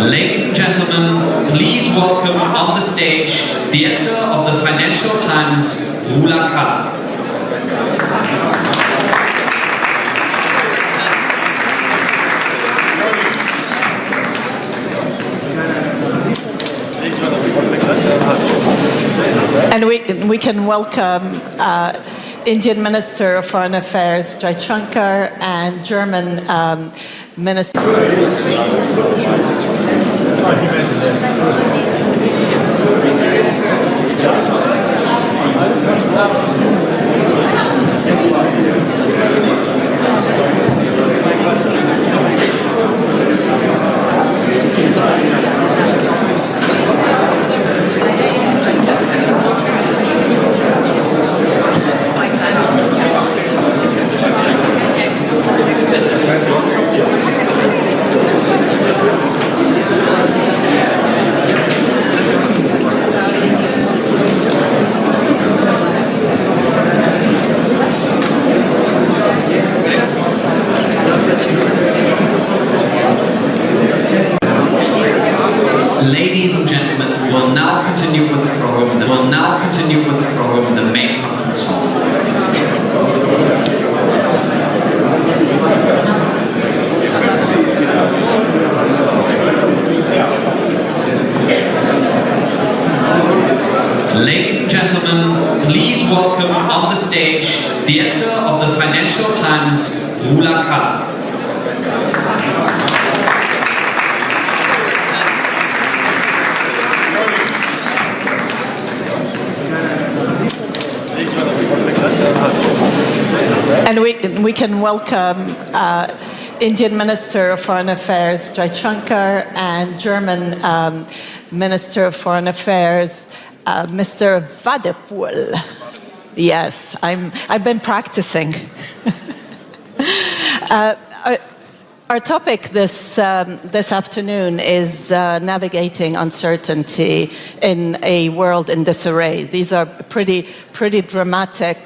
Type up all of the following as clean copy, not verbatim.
Ladies and gentlemen, please welcome on the stage the editor of the Financial Times, Rula Khalaf. And we can welcome Indian Minister of Foreign Affairs Jaishankar and German Minister. Ladies and gentlemen, we will now continue with the program. In the main conference hall. Ladies and gentlemen, please welcome on the stage the editor of the Financial Times, Rula Khalaf. And we can welcome Indian Minister of Foreign Affairs Jaishankar and German Minister of Foreign Affairs Mr. Wedded. Yes, I've been practicing. Our topic this afternoon is navigating uncertainty in a world in disarray. These are pretty dramatic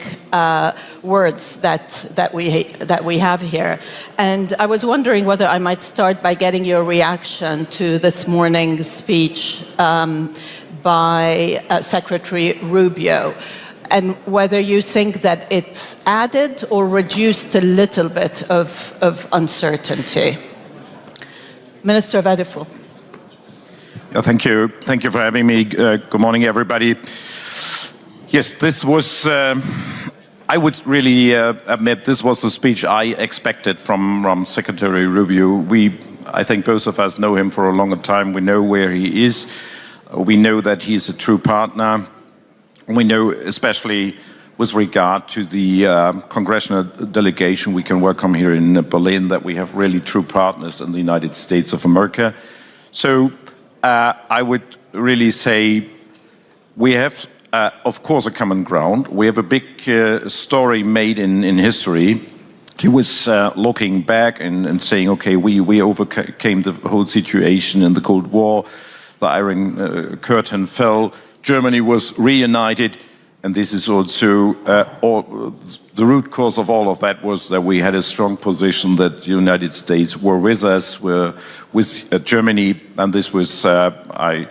words that we have here, and I was wondering whether I might start by getting your reaction to this morning's speech by Secretary Rubio, and whether you think that it's added or reduced a little bit of uncertainty. Minister Wedded. Yeah, thank you. Thank you for having me. Good morning, everybody. Yes, this was, I would really admit, this was the speech I expected from Secretary Rubio. I think both of us know him for a longer time. We know where he is. We know that he's a true partner. We know, especially with regard to the congressional delegation we can welcome here in Berlin, that we have really true partners in the United States of America. So I would really say we have, of course, a common ground. We have a big story made in history. He was looking back and saying, okay, we overcame the whole situation in the Cold War. The Iron Curtain fell. Germany was reunited, and this is also the root cause of all of that was that we had a strong position that the United States were with us, were with Germany, and this was, I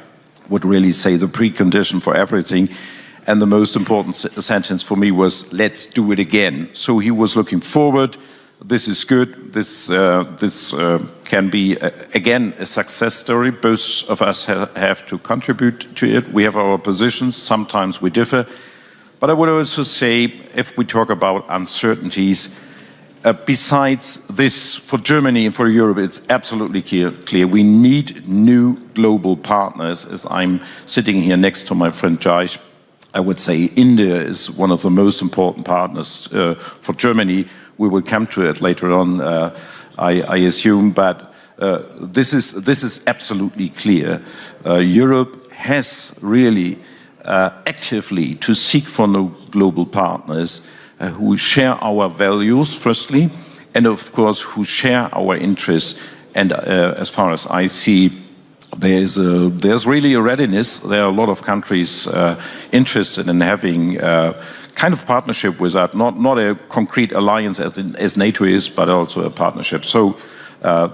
would really say, the precondition for everything. And the most important sentence for me was, let's do it again. So he was looking forward. This is good. This can be, again, a success story. Both of us have to contribute to it. We have our positions. Sometimes we differ. But I would also say, if we talk about uncertainties, besides this, for Germany and for Europe, it's absolutely clear. We need new global partners. As I'm sitting here next to my friend Jaish, I would say India is one of the most important partners for Germany. We will come to it later on, I assume, but this is absolutely clear. Europe has really actively to seek for new global partners who share our values, firstly, and of course who share our interests. And as far as I see, there's really a readiness. There are a lot of countries interested in having kind of partnership with that, not a concrete alliance as NATO is, but also a partnership. So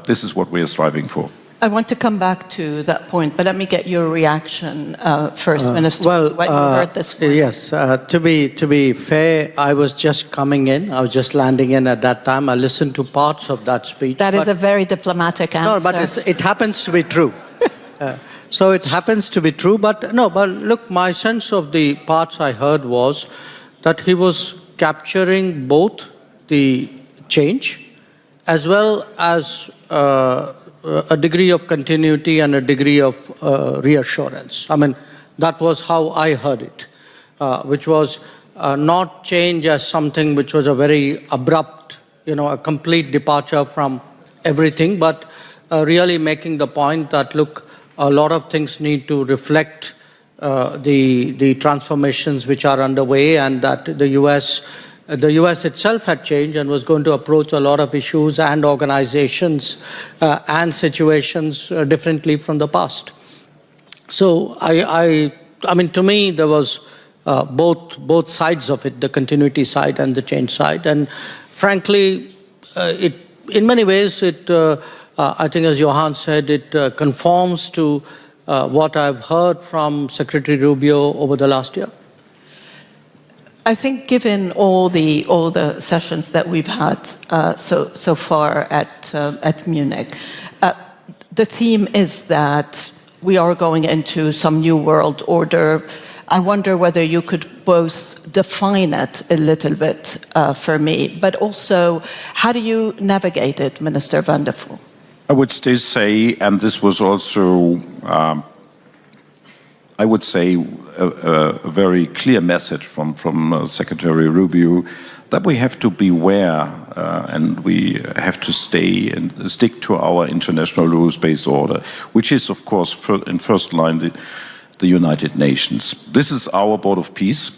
this is what we are striving for. I want to come back to that point, but let me get your reaction first, Minister, Well, what you heard this morning. yes, to be fair, I was just coming in. I was just landing in at that time. I listened to parts of that speech. That is a very diplomatic answer. No, but it happens to be true. So it happens to be true. But no, but look, my sense of the parts I heard was that he was capturing both the change as well as a degree of continuity and a degree of reassurance. I mean, that was how I heard it, which was not change as something which was a very abrupt, a complete departure from everything, but really making the point that, look, a lot of things need to reflect the transformations which are underway, and that the US itself had changed and was going to approach a lot of issues and organizations and situations differently from the past. So I mean, to me, there was both sides of it, the continuity side and the change side. And frankly, in many ways, I think, as Johan said, it conforms to what I've heard from Secretary Rubio over the last year. I think, given all the sessions that we've had so far at Munich, the theme is that we are going into some new world order. I wonder whether you could both define it a little bit for me, but also, how do you navigate it, Minister van der Poel? I would still say, and this was also, I would say, a very clear message from Secretary Rubio, that we have to beware and we have to stay and stick to our international rules-based order, which is, of course, in first line the United Nations. This is our board of peace,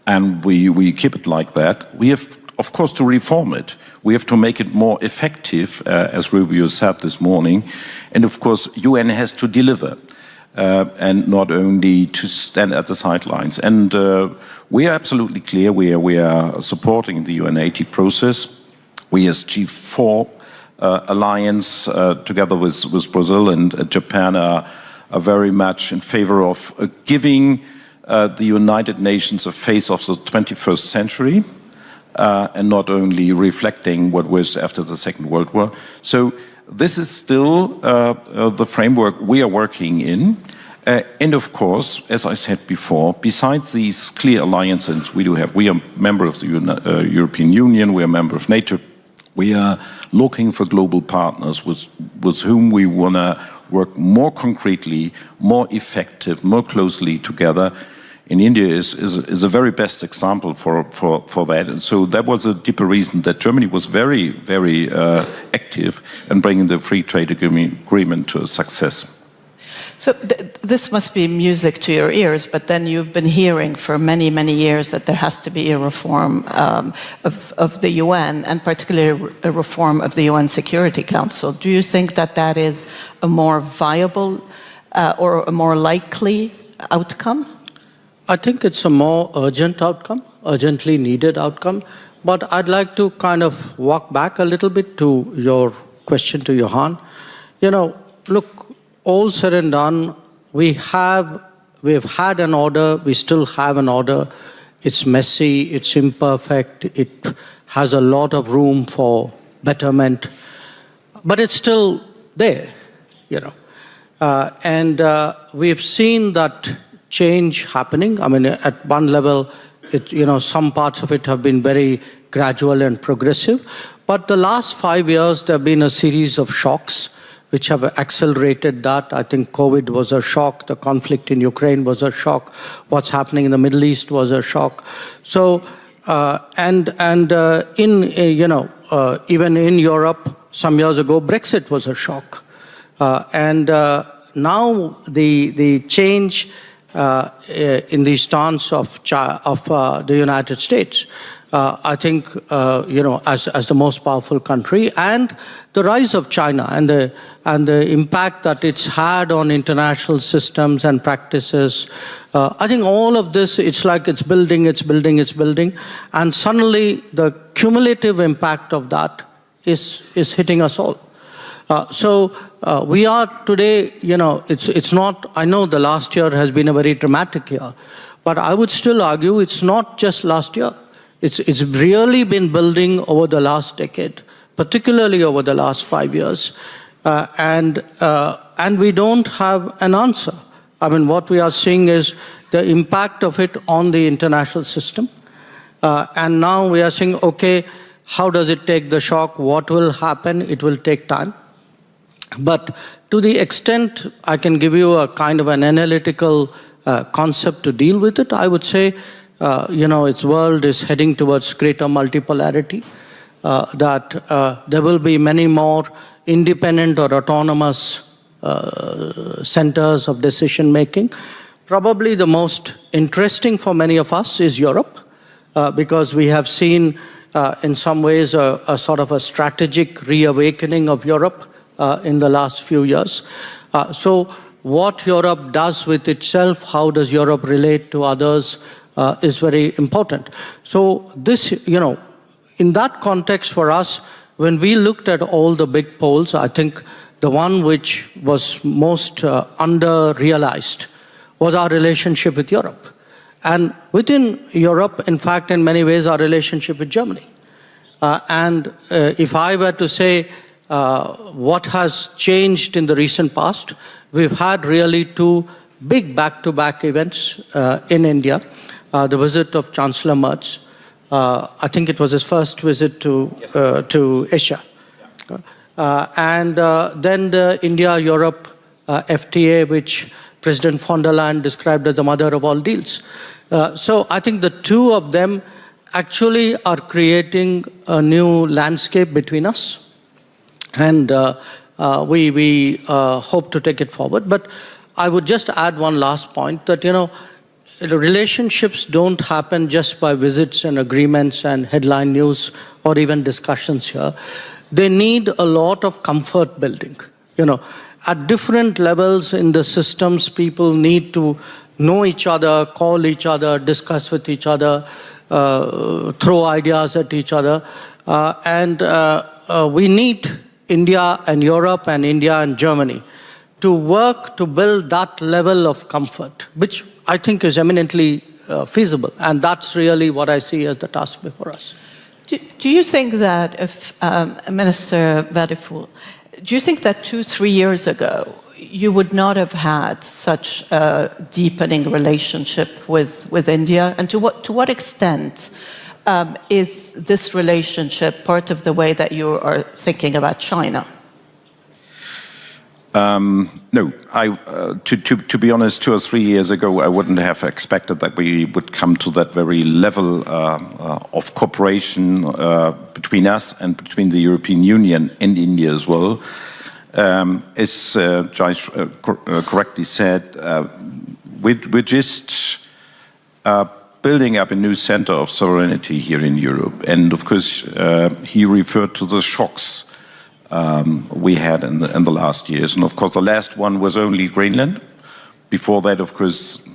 and we keep it like that. We have, of course, to reform it. We have to make it more effective, as Rubio said this morning. And of course, UN has to deliver, and not only to stand at the sidelines. And we are absolutely clear. We are supporting the UN80 process. We as G4 alliance, together with Brazil and Japan, are very much in favor of giving the United Nations a face of the 21st century. And not only reflecting what was after the Second World War. So this is still the framework we are working in. And of course, as I said before, besides these clear alliances we do have, we are a member of the European Union, we are a member of NATO, we are looking for global partners with whom we want to work more concretely, more effective, more closely together. And India is a very best example for that. And so that was a deeper reason that Germany was very, very active in bringing the free trade agreement to a success. So this must be music to your ears, but then you've been hearing for many, many years that there has to be a reform of the UN, and particularly a reform of the UN Security Council. Do you think that that is a more viable or a more likely outcome? I think it's a more urgent outcome, urgently needed outcome. But I'd like to kind of walk back a little bit to your question to Johan. Look, all said and done, we've had an order, we still have an order. It's messy, it's imperfect, it has a lot of room for betterment, but it's still there, and we've seen that change happening. I mean, at one level, some parts of it have been very gradual and progressive, but the last 5 years, there have been a series of shocks which have accelerated that. I think COVID was a shock, the conflict in Ukraine was a shock, what's happening in the Middle East was a shock. So, even in Europe, some years ago, Brexit was a shock. And now the change in the stance of the United States, I think, as the most powerful country, and the rise of China and the impact that it's had on international systems and practices. I think all of this, it's like it's building, and suddenly the cumulative impact of that is hitting us all. We are today, it's not, I know the last year has been a very dramatic year, but I would still argue it's not just last year. It's really been building over the last decade, particularly over the last 5 years. And we don't have an answer. I mean, what we are seeing is the impact of it on the international system. And now we are saying, okay, how does it take the shock? What will happen? It will take time. But to the extent I can give you a kind of an analytical concept to deal with it, I would say, its world is heading towards greater multipolarity, that there will be many more independent or autonomous centers of decision making. Probably the most interesting for many of us is Europe, because we have seen in some ways a sort of a strategic reawakening of Europe in the last few years. So what Europe does with itself, how does Europe relate to others, is very important. So this, in that context for us, when we looked at all the big polls, I think the one which was most under-realized was our relationship with Europe. And within Europe, in fact, in many ways, our relationship with Germany. And if I were to say what has changed in the recent past, we've had really two big back-to-back events in India. The visit of Chancellor Merz. I think it was his first visit to Asia. And then the India-Europe FTA, which President von der Leyen described as the mother of all deals. So I think the two of them actually are creating a new landscape between us. And we hope to take it forward. But I would just add one last point that, relationships don't happen just by visits and agreements and headline news or even discussions here. They need a lot of comfort building. At different levels in the systems, people need to know each other, call each other, discuss with each other, throw ideas at each other. And we need India and Europe and India and Germany to work to build that level of comfort, which I think is eminently feasible. And that's really what I see as the task before us. Do you think that if, Minister Vadeful, do you think that 2-3 years ago, you would not have had such a deepening relationship with India? And to what extent is this relationship part of the way that you are thinking about China? No, to be honest, 2 or 3 years ago, I wouldn't have expected that we would come to that very level of cooperation between us and between the European Union and India as well. As Jais correctly said, we're just building up a new center of sovereignty here in Europe. And of course, he referred to the shocks we had in the last years. And of course, the last one was only Greenland. Before that, of course,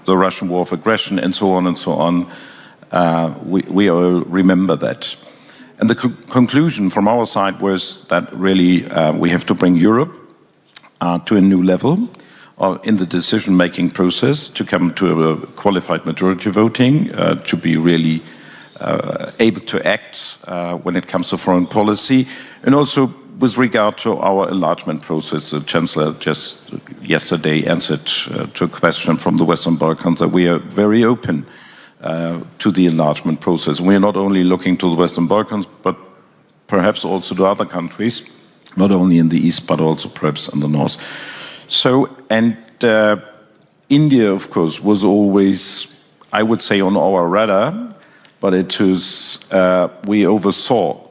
the Russian war of aggression and so on and so on. We all remember that. And the conclusion from our side was that really we have to bring Europe to a new level in the decision-making process, to come to a qualified majority voting, to be really able to act when it comes to foreign policy, and also with regard to our enlargement process. The Chancellor just yesterday answered to a question from the Western Balkans that we are very open to the enlargement process. We are not only looking to the Western Balkans, but perhaps also to other countries, not only in the east, but also perhaps in the north. So, and India, of course, was always, I would say, on our radar, but it was, we oversaw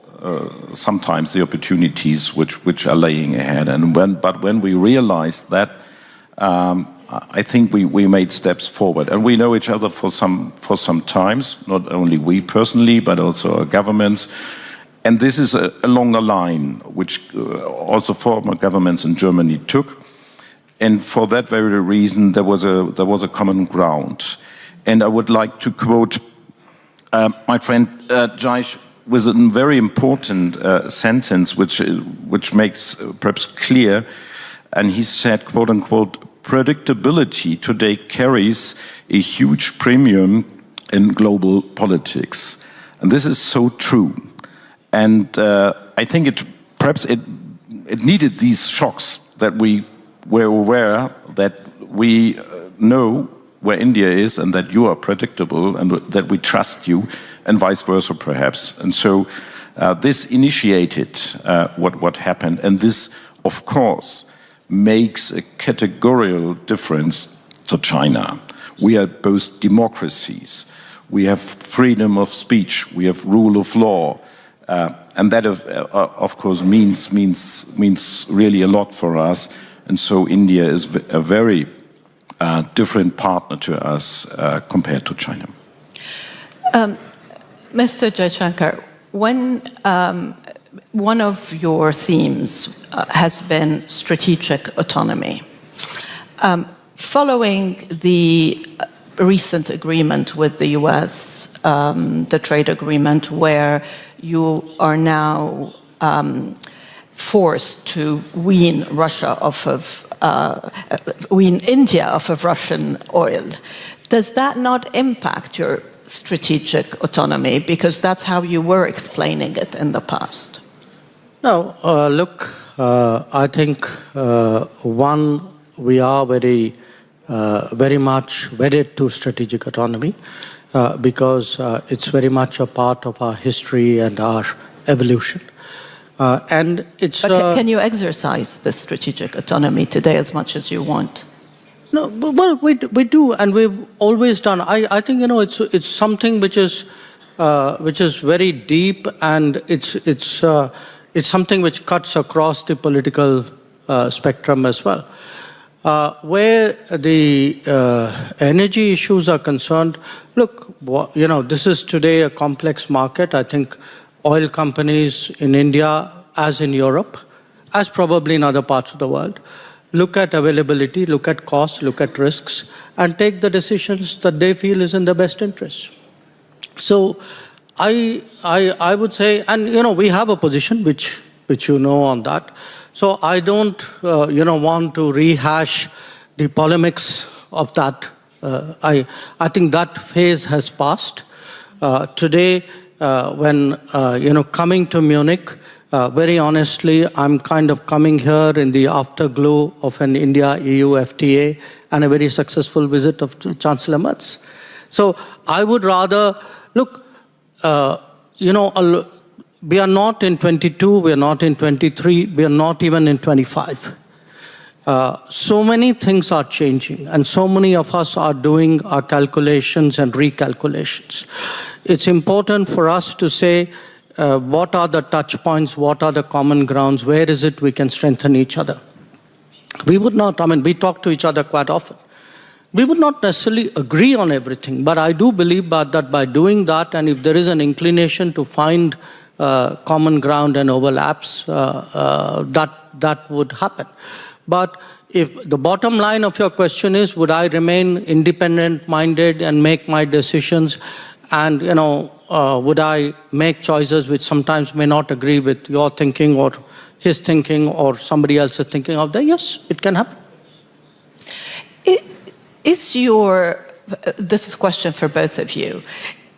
sometimes the opportunities which are laying ahead. And when we realized that, I think we made steps forward. And we know each other for some times, not only we personally, but also our governments. And this is a longer line, which also former governments in Germany took. And for that very reason, there was a common ground. And I would like to quote my friend Jais with a very important sentence, which makes perhaps clear, and he said, quote unquote, predictability today carries a huge premium in global politics. And this is so true. And I think perhaps it needed these shocks that we were aware that we know where India is and that you are predictable and that we trust you, and vice versa perhaps. And so this initiated what happened, and this of course makes a categorical difference to China. We are both democracies, we have freedom of speech, we have rule of law, and that of course means really a lot for us. And so India is a very different partner to us compared to China. Mr. Jaishankar, when one of your themes has been strategic autonomy. Following the recent agreement with the US, the trade agreement, where you are now forced to wean India off of Russian oil, does that not impact your strategic autonomy? Because that's how you were explaining it in the past. No, look, I think one, we are very much wedded to strategic autonomy because it's very much a part of our history and our evolution. And it's. But can you exercise the strategic autonomy today as much as you want? No, well, we do, and we've always done. I think it's something which is very deep, and it's something which cuts across the political spectrum as well. Where the energy issues are concerned, look, this is today a complex market. I think oil companies in India, as in Europe, as probably in other parts of the world, look at availability, look at costs, look at risks, and take the decisions that they feel is in the best interest. So I would say, and we have a position which on that. So I don't want to rehash the polemics of that. I think that phase has passed. Today, when coming to Munich, very honestly, I'm kind of coming here in the afterglow of an India-EU FTA and a very successful visit of Chancellor Merz. So I would rather, look, we are not in 22, we are not in 23, we are not even in 25. So many things are changing, and so many of us are doing our calculations and recalculations. It's important for us to say, what are the touch points, what are the common grounds, where is it we can strengthen each other? We would not, we talk to each other quite often. We would not necessarily agree on everything, but I do believe that by doing that, and if there is an inclination to find common ground and overlaps, that would happen. But if the bottom line of your question is, would I remain independent-minded and make my decisions, and would I make choices which sometimes may not agree with your thinking or his thinking or somebody else's thinking out there? Yes, it can happen. This is a question for both of you.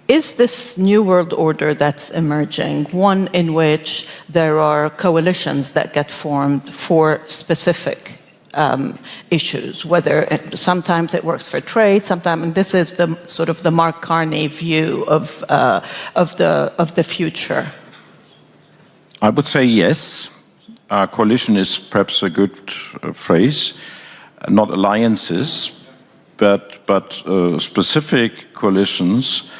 Is this new world order that's emerging one in which there are coalitions that get formed for specific issues, whether sometimes it works for trade, sometimes, and this is the sort of the Mark Carney view of the future? I would say yes. Coalition is perhaps a good phrase, not alliances, but specific coalitions.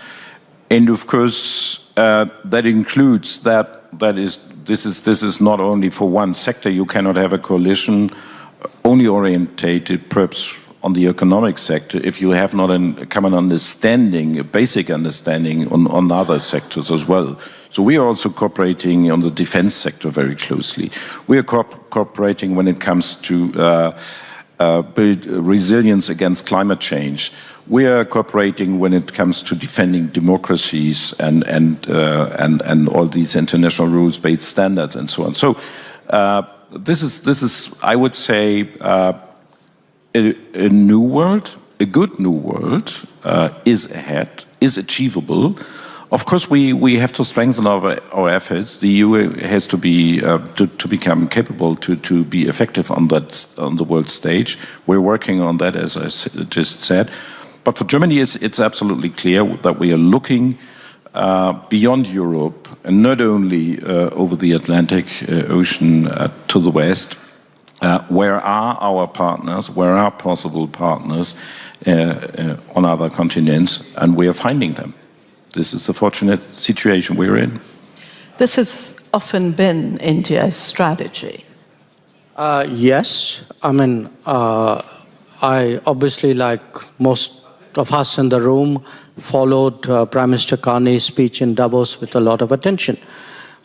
And of course, that includes this is not only for one sector. You cannot have a coalition only orientated perhaps on the economic sector if you have not a common understanding, a basic understanding on other sectors as well. So we are also cooperating on the defense sector very closely. We are cooperating when it comes to build resilience against climate change. We are cooperating when it comes to defending democracies and all these international rules-based standards and so on. So this is, I would say, a new world, a good new world is ahead, is achievable. Of course, we have to strengthen our efforts. The EU has to be to become capable to be effective on the world stage. We're working on that, as I just said. But for Germany, it's absolutely clear that we are looking beyond Europe and not only over the Atlantic Ocean to the west. Where are our partners? Where are possible partners on other continents? And we are finding them. This is the fortunate situation we're in. This has often been India's strategy. Yes. I mean, I obviously, like most of us in the room, followed Prime Minister Carney's speech in Davos with a lot of attention.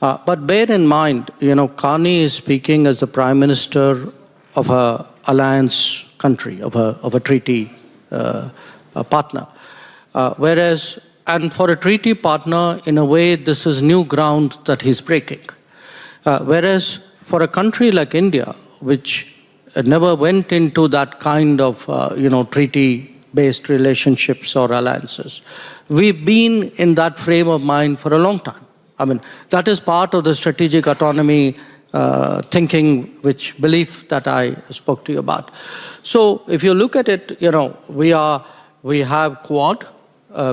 But bear in mind, Carney is speaking as the Prime Minister of an alliance country, of a treaty partner. And for a treaty partner, in a way, this is new ground that he's breaking. Whereas for a country like India, which never went into that kind of, treaty-based relationships or alliances, we've been in that frame of mind for a long time. I mean, that is part of the strategic autonomy thinking, which belief that I spoke to you about. So if you look at it, we have Quad,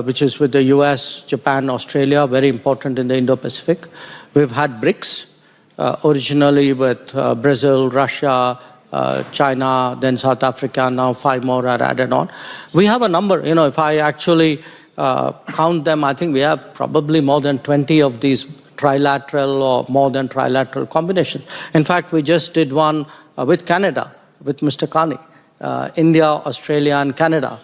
which is with the US, Japan, Australia, very important in the Indo-Pacific. We've had BRICS, originally with Brazil, Russia, China, then South Africa, now 5 more are added on. We have a number, if I actually count them, I think we have probably more than 20 of these trilateral or more than trilateral combinations. In fact, we just did one with Canada, with Mr. Carney, India, Australia, and Canada.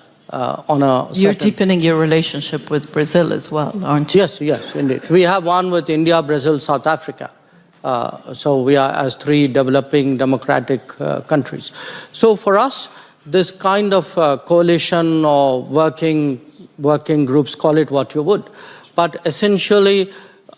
You're deepening your relationship with Brazil as well, aren't you? Yes, indeed. We have one with India, Brazil, South Africa. So we are as 3 developing democratic countries. So for us, this kind of coalition or working groups, call it what you would, but essentially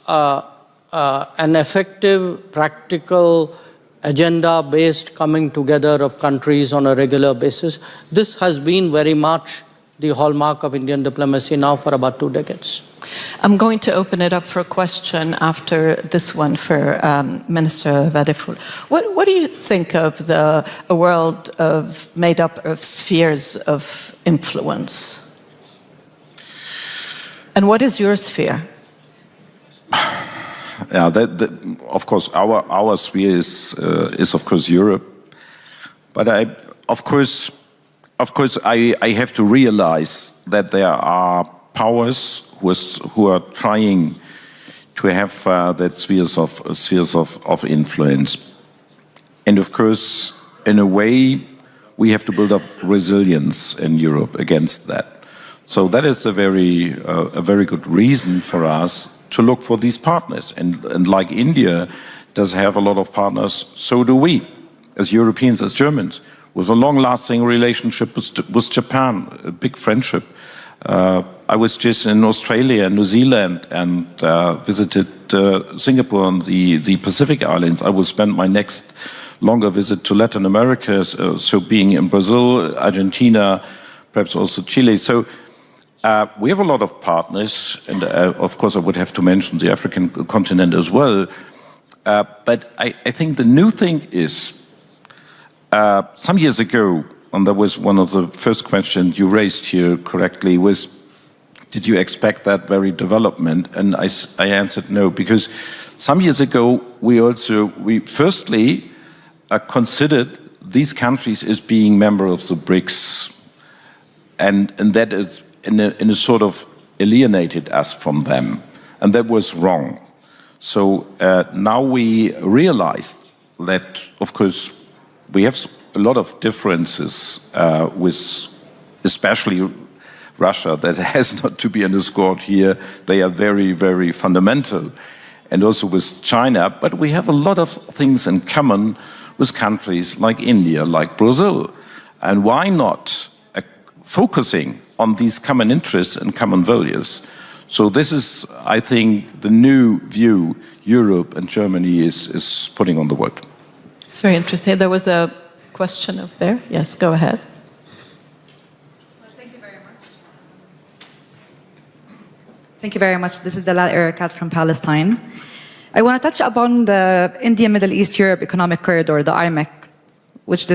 an effective, practical, agenda-based coming together of countries on a regular basis. This has been very much the hallmark of Indian diplomacy now for about 2 decades. I'm going to open it up for a question after this one for Minister Vadeful. What do you think of a world made up of spheres of influence? And what is your sphere? Yeah, of course, our sphere is of course Europe, but I have to realize that there are powers who are trying to have that spheres of influence, and of course, in a way, we have to build up resilience in Europe against that. So that is a very good reason for us to look for these partners. And like India does have a lot of partners, so do we, as Europeans, as Germans, with a long-lasting relationship with Japan, a big friendship. I was just in Australia and New Zealand and visited Singapore and the Pacific Islands. I will spend my next longer visit to Latin America, so being in Brazil, Argentina, perhaps also Chile. So we have a lot of partners, and of course I would have to mention the African continent as well. But I think the new thing is, some years ago, and that was one of the first questions you raised here correctly, was, did you expect that very development? And I answered no, because some years ago we firstly considered these countries as being members of the BRICS, and that is in a sort of alienated us from them, and that was wrong. So now we realize that, of course, we have a lot of differences with especially Russia. That has not to be underscored here. They are very, very fundamental. And also with China. But we have a lot of things in common with countries like India, like Brazil. And why not focusing on these common interests and common values. So this is, I think, the new view Europe and Germany is putting on the world. It's very interesting. There was a question over there. Yes, go ahead. Thank you very much. Thank you very much. This is Dalal Erakat from Palestine. I want to touch upon the India, Middle East, Europe Economic Corridor, the IMEC, which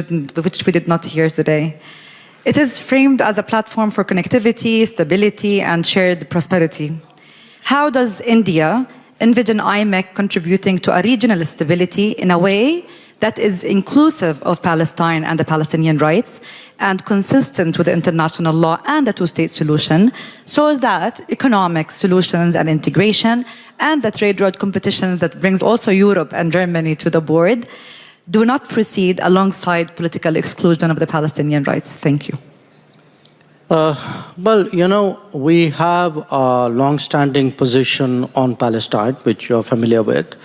we did not hear today. It is framed as a platform for connectivity, stability, and shared prosperity. How does India envision IMEC contributing to a regional stability in a way that is inclusive of Palestine and the Palestinian rights and consistent with international law and the two-state solution, so that economic solutions and integration and the trade road competition that brings also Europe and Germany to the board do not proceed alongside political exclusion of the Palestinian rights? Thank you. Well, you know, we have a long-standing position on Palestine, which you're familiar with.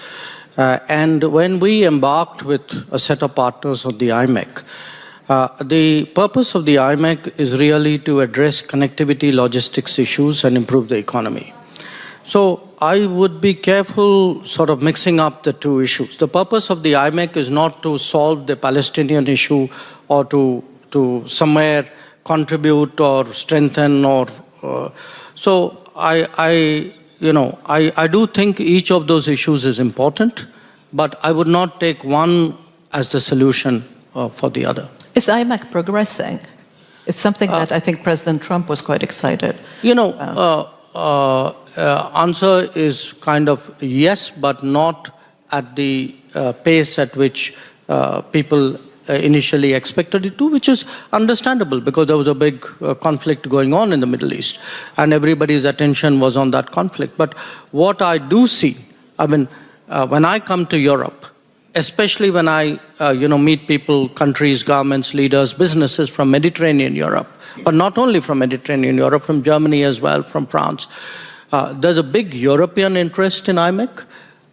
And when we embarked with a set of partners of the IMEC, the purpose of the IMEC is really to address connectivity, logistics issues, and improve the economy. So I would be careful sort of mixing up the two issues. The purpose of the IMEC is not to solve the Palestinian issue or to somewhere contribute or strengthen or... So I do think each of those issues is important, but I would not take one as the solution for the other. Is IMEC progressing? It's something that I think President Trump was quite excited. You know, answer is kind of yes, but not at the pace at which people initially expected it to, which is understandable because there was a big conflict going on in the Middle East and everybody's attention was on that conflict. But what I do see, I mean, when I come to Europe, especially when I meet people, countries, governments, leaders, businesses from Mediterranean Europe, but not only from Mediterranean Europe, from Germany as well, from France, there's a big European interest in IMEC.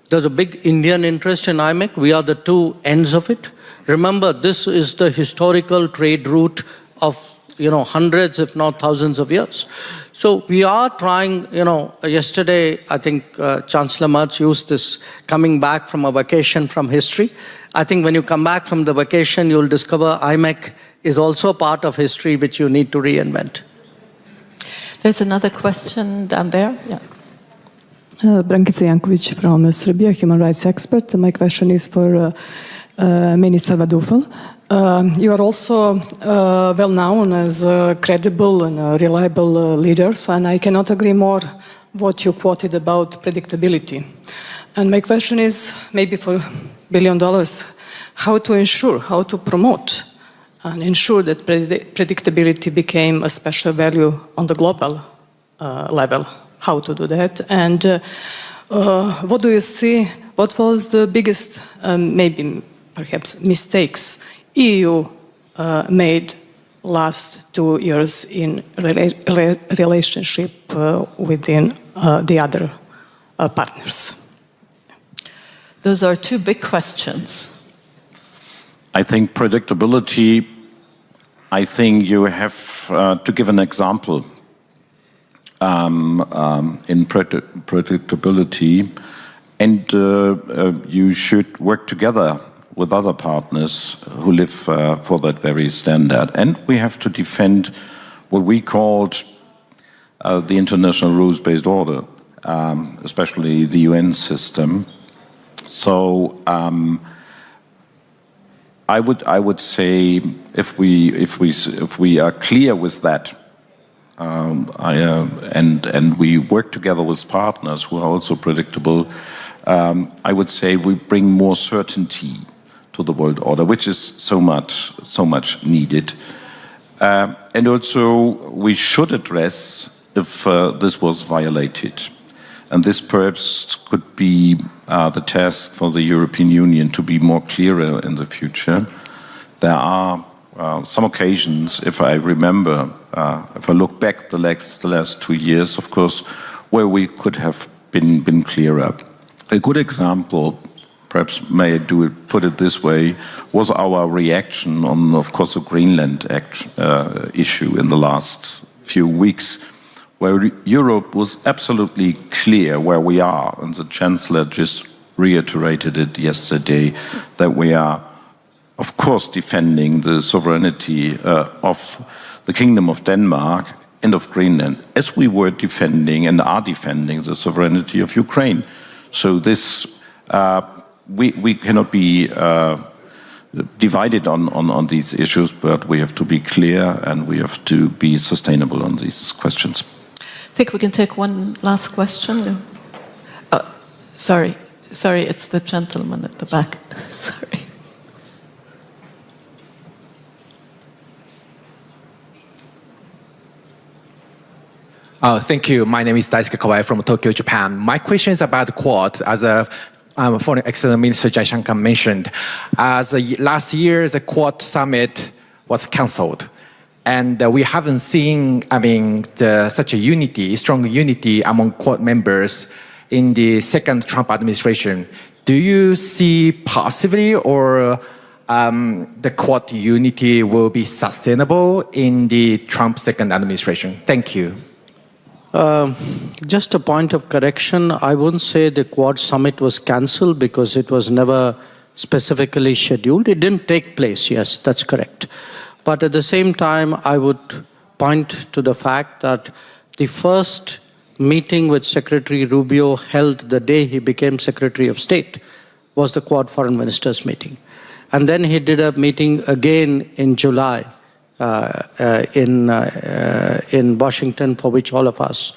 There's a big Indian interest in IMEC. We are the two ends of it. Remember, this is the historical trade route of, hundreds, if not thousands of years. So we are trying, yesterday, I think Chancellor Merz used this coming back from a vacation from history. I think when you come back from the vacation, you'll discover IMEC is also a part of history which you need to reinvent. There's another question down there. Yeah. Brankica Jankovic from Serbia, human rights expert. My question is for Minister Vadufel. You are also well known as credible and reliable leaders, and I cannot agree more what you quoted about predictability. And my question is, maybe for $1 billion, how to ensure, how to promote and ensure that predictability became a special value on the global level? How to do that? And what do you see, what was the biggest, maybe perhaps mistakes EU made last 2 years in relationship within the other partners? Those are two big questions. I think predictability, I think you have to give an example. In predictability, and you should work together with other partners who live for that very standard. And we have to defend what we called the international rules-based order, especially the UN system. So I would say if we are clear with that, and we work together with partners who are also predictable, I would say we bring more certainty to the world order, which is so much needed. And also we should address if this was violated. And this perhaps could be the task for the European Union to be more clearer in the future. There are some occasions, if I remember, if I look back the last 2 years, of course, where we could have been clearer. A good example, perhaps put it this way, was our reaction on, of course, the Greenland issue in the last few weeks, where Europe was absolutely clear where we are, and the Chancellor just reiterated it yesterday, that we are, of course, defending the sovereignty of the Kingdom of Denmark and of Greenland, as we were defending and are defending the sovereignty of Ukraine. So this, we cannot be divided on these issues, but we have to be clear and we have to be sustainable on these questions. I think we can take one last question. Sorry, it's the gentleman at the back. Sorry. Thank you. My name is Daisuke Kawai from Tokyo, Japan. My question is about the Quad. As Foreign Excellence Minister Jaishankar mentioned, as last year the Quad summit was cancelled, and we haven't seen, such a unity, strong unity among Quad members in the second Trump administration. Do you see possibly, or the Quad unity will be sustainable in the Trump second administration? Thank you. Just a point of correction, I wouldn't say the Quad summit was cancelled because it was never specifically scheduled. It didn't take place, yes, that's correct. But at the same time, I would point to the fact that the first meeting which Secretary Rubio held the day he became Secretary of State was the Quad Foreign Ministers meeting. And then he did a meeting again in July in Washington, for which all of us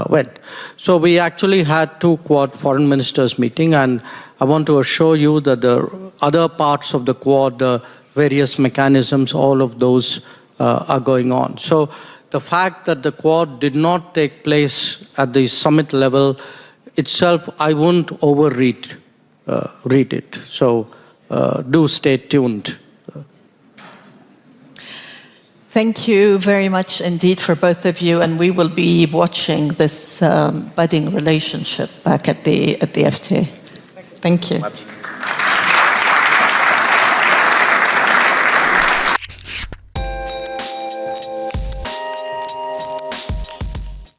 went. So we actually had two Quad Foreign Ministers meeting, and I want to assure you that the other parts of the Quad, the various mechanisms, all of those are going on. So the fact that the Quad did not take place at the summit level itself, I wouldn't overread read it. So do stay tuned. Thank you very much indeed for both of you, and we will be watching this budding relationship back at the FTA. Thank you.